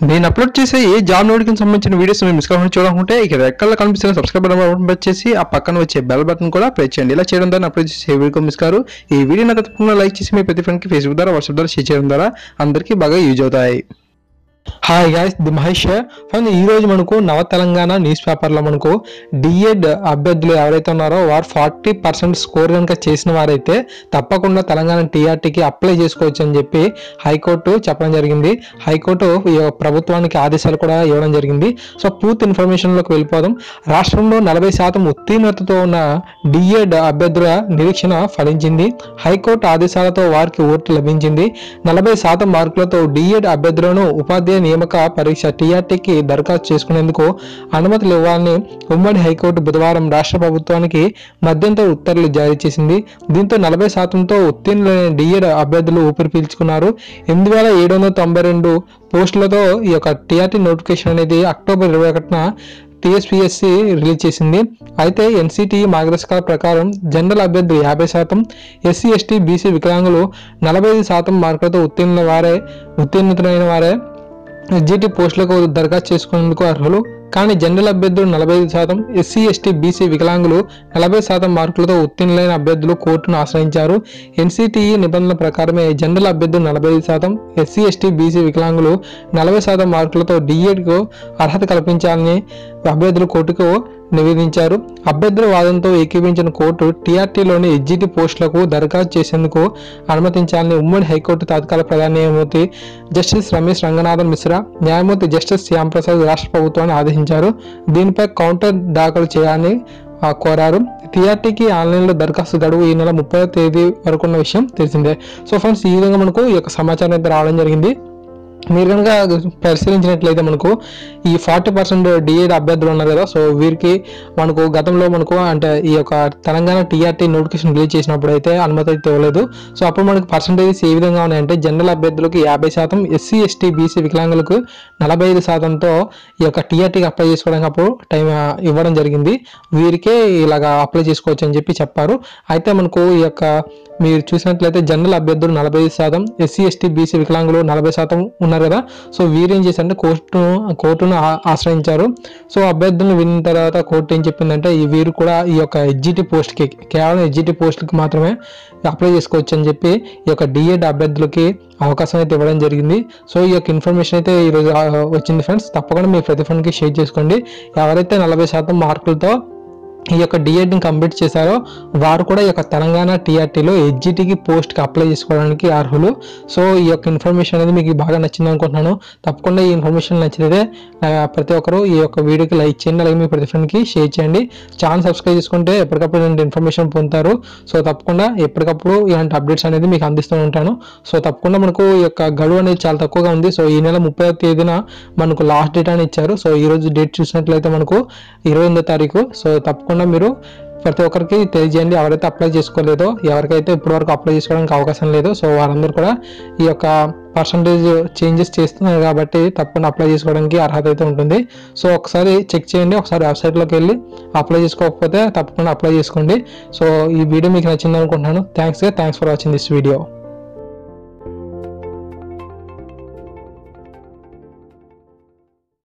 నేను అప్లోడ్ చేసే ఏ job notification సంబంధించిన వీడియోస్ మీరు మిస్ కాకుండా చూడాలనుకుంటే ఇక్కడ రెక్కల్లో కనిపిస్తున్న సబ్స్క్రైబ్ బటన్ ప్రెస్ చేసి ఆ పక్కన వచ్చే బెల్ బటన్ కూడా ప్రెస్ చేయండి. ఇలా చేయడం ద్వారా అప్లోడ్ చేసే వీడియో మిస్ కారు. ఈ వీడియోని తప్పకుండా లైక్ చేసి మీ ప్రతి ఫ్రెండ్కి ఫేస్బుక్ ద్వారా వాట్సాప్ ద్వారా షేర్ చేయడం ద్వారా అందరికీ బాగా యూజ్ అవుతాయి. Hi guys, the Mahesh. Friend, ఈ రోజు మనకు నవ తెలంగాణ న్యూస్ పేపర్లో మనకు డిఎడ్ అభ్యర్థులు ఎవరైతే ఉన్నారో వారు 40% స్కోర్ కనుక చేసిన వారైతే తప్పకుండా తెలంగాణ టీఆర్టీకి అప్లై చేసుకోవచ్చు అని చెప్పి హైకోర్టు చెప్పడం జరిగింది. హైకోర్టు ప్రభుత్వానికి ఆదేశాలు కూడా ఇవ్వడం జరిగింది. సో పూర్తి ఇన్ఫర్మేషన్లోకి వెళ్ళిపోదాం. రాష్ట్రంలో 40% ఉత్తీర్ణతతో ఉన్న డిఎడ్ అభ్యర్థుల నిరీక్షణ ఫలించింది. హైకోర్టు ఆదేశాలతో వారికి ఓటు లభించింది. 40% మార్కులతో డిఎడ్ అభ్యర్థులను ఉపాధ్యాయ నియామక పరీక్ష టీఆర్టీకి దరఖాస్తు చేసుకునేందుకు అనుమతులు ఇవ్వాలని ఉమ్మడి హైకోర్టు బుధవారం రాష్ట్ర ప్రభుత్వానికి మధ్యంతర ఉత్తర్వులు జారీ చేసింది. దీంతో 40%తో ఉత్తీర్ణులైన డిఎడ్ అభ్యర్థులు ఊపిరి పీల్చుకున్నారు. 8792 పోస్టులతో ఈ యొక్క టీఆర్టీ నోటిఫికేషన్ అనేది అక్టోబర్ 21న టీఎస్పీఎస్సీ రిలీజ్ చేసింది. అయితే ఎన్సిటిఈ మార్గదర్శకాల ప్రకారం జనరల్ అభ్యర్థులు 50%, ఎస్సీ ఎస్టీ బీసీ వికలాంగులు 45% మార్కులతో ఉత్తీర్ణులైన వారే ఎస్జిటి పోస్టులకు దరఖాస్తు చేసుకునేందుకు అర్హులు. కానీ జనరల్ అభ్యర్థులు 45%, ఎస్సీ ఎస్టీ బీసీ వికలాంగులు 40% మార్కులతో ఉత్తీర్ణులైన అభ్యర్థులు కోర్టును ఆశ్రయించారు. ఎన్సిటిఈ నిబంధనల ప్రకారమే జనరల్ అభ్యర్థులు 45%, ఎస్సీ ఎస్టీ బీసీ వికలాంగులు 40% మార్కులతో డిఎడ్కు అర్హత కల్పించాలని అభ్యర్థులు కోర్టుకు నివేదించారు. అభ్యర్థుల వాదనతో ఏకీభించిన కోర్టు టీఆర్టీలోని ఎస్జిటి పోస్టులకు దరఖాస్తు చేసేందుకు అనుమతించాలని ఉమ్మడి హైకోర్టు తత్కాల ప్రధాన న్యాయమూర్తి జస్టిస్ రమేష్ రంగనాథన్ మిశ్రా, న్యాయమూర్తి జస్టిస్ శ్యాంప్రసాద్ రాష్ట్ర ప్రభుత్వాన్ని ఆదేశించారు. దీనిపై కౌంటర్ దాఖలు చేయాలని కోరారు. టీఆర్టీకి ఆన్లైన్లో దరఖాస్తు గడువు ఈ నెల 30వ తేదీ వరకు ఉన్న విషయం తెలిసిందే. సో ఫ్రెండ్స్, ఈ విధంగా మనకు ఈ యొక్క సమాచారం అయితే రావడం జరిగింది. మీరు కనుక పరిశీలించినట్లయితే మనకు ఈ 40% డిఎడ్ అభ్యర్థులు ఉన్నారు కదా, సో వీరికి మనకు గతంలో అంటే ఈ యొక్క తెలంగాణ టీఆర్టీ నోటిఫికేషన్ రిలీజ్ చేసినప్పుడు అయితే అనుమతి అయితే ఇవ్వలేదు. సో అప్పుడు మనకు పర్సంటేజెస్ ఏ విధంగా ఉన్నాయంటే జనరల్ అభ్యర్థులకు 50%, ఎస్సీ ఎస్టీ బీసీ వికలాంగులకు 45%తో ఈ యొక్క టీఆర్టీకి అప్లై చేసుకోవడానికి అప్పుడు టైం ఇవ్వడం జరిగింది. వీరికే ఇలాగా అప్లై చేసుకోవచ్చు అని చెప్పి చెప్పారు. అయితే మనకు ఈ యొక్క మీరు చూసినట్లయితే జనరల్ అభ్యర్థులు 45%, ఎస్సీ ఎస్టీ బీసీ వికలాంగులు 40% ఉన్నారు కదా. సో వీరు ఏం చేశారంటే కోర్టును ఆశ్రయించారు. సో అభ్యర్థులను విన్న తర్వాత కోర్టు ఏం చెప్పిందంటే వీరు కూడా ఈ యొక్క ఎస్జిటి పోస్ట్కి కేవలం ఎస్జిటి పోస్టులకి మాత్రమే అప్లై చేసుకోవచ్చు అని చెప్పి ఈ యొక్క డిఎడ్ అభ్యర్థులకి అవకాశం అయితే ఇవ్వడం జరిగింది. సో ఈ యొక్క ఇన్ఫర్మేషన్ అయితే ఈరోజు వచ్చింది ఫ్రెండ్స్. తప్పకుండా మీ ప్రతి ఫ్రెండ్కి షేర్ చేసుకోండి. ఎవరైతే 40% మార్కులతో ఈ యొక్క డిఎడ్ని కంప్లీట్ చేశారో వారు కూడా ఈ యొక్క తెలంగాణ టీఆర్టీలో ఎస్జిటికి పోస్ట్కి అప్లై చేసుకోవడానికి అర్హులు. సో ఈ యొక్క ఇన్ఫర్మేషన్ అనేది మీకు బాగా నచ్చింది అనుకుంటున్నాను. తప్పకుండా ఈ ఇన్ఫర్మేషన్ నచ్చితే ప్రతి ఒక్కరు ఈ యొక్క వీడియోకి లైక్ చేయండి, అలాగే మీ ప్రతి ఫ్రెండ్కి షేర్ చేయండి. ఛానల్ సబ్స్క్రైబ్ చేసుకుంటే ఎప్పటికప్పుడు ఇలాంటి ఇన్ఫర్మేషన్ పొందుతారు. సో తప్పకుండా ఎప్పటికప్పుడు ఇలాంటి అప్డేట్స్ అనేది మీకు అందిస్తూ ఉంటాను. సో తప్పకుండా మనకు ఈ యొక్క గడువు అనేది చాలా తక్కువగా ఉంది. సో ఈ నెల 30వ తేదీన మనకు లాస్ట్ డేట్ అని ఇచ్చారు. సో ఈ రోజు డేట్ చూసినట్లయితే మనకు 28వ తారీఖు. సో తప్పకుండా మీరు ప్రతి ఒక్కరికి తెలియజేయండి. ఎవరైతే అప్లై చేసుకోలేదో, ఎవరికైతే ఇప్పటివరకు అప్లై చేసుకోవడానికి అవకాశం లేదు, సో వారందరూ కూడా ఈ యొక్క పర్సంటేజ్ చేంజెస్ చేస్తున్నారు కాబట్టి తప్పకుండా అప్లై చేసుకోవడానికి అర్హత అయితే ఉంటుంది. సో ఒకసారి చెక్ చేయండి. ఒకసారి వెబ్సైట్లోకి వెళ్ళి అప్లై చేసుకోకపోతే తప్పకుండా అప్లై చేసుకోండి. సో ఈ వీడియో మీకు నచ్చింది అనుకుంటున్నాను. Thanks for watching this video.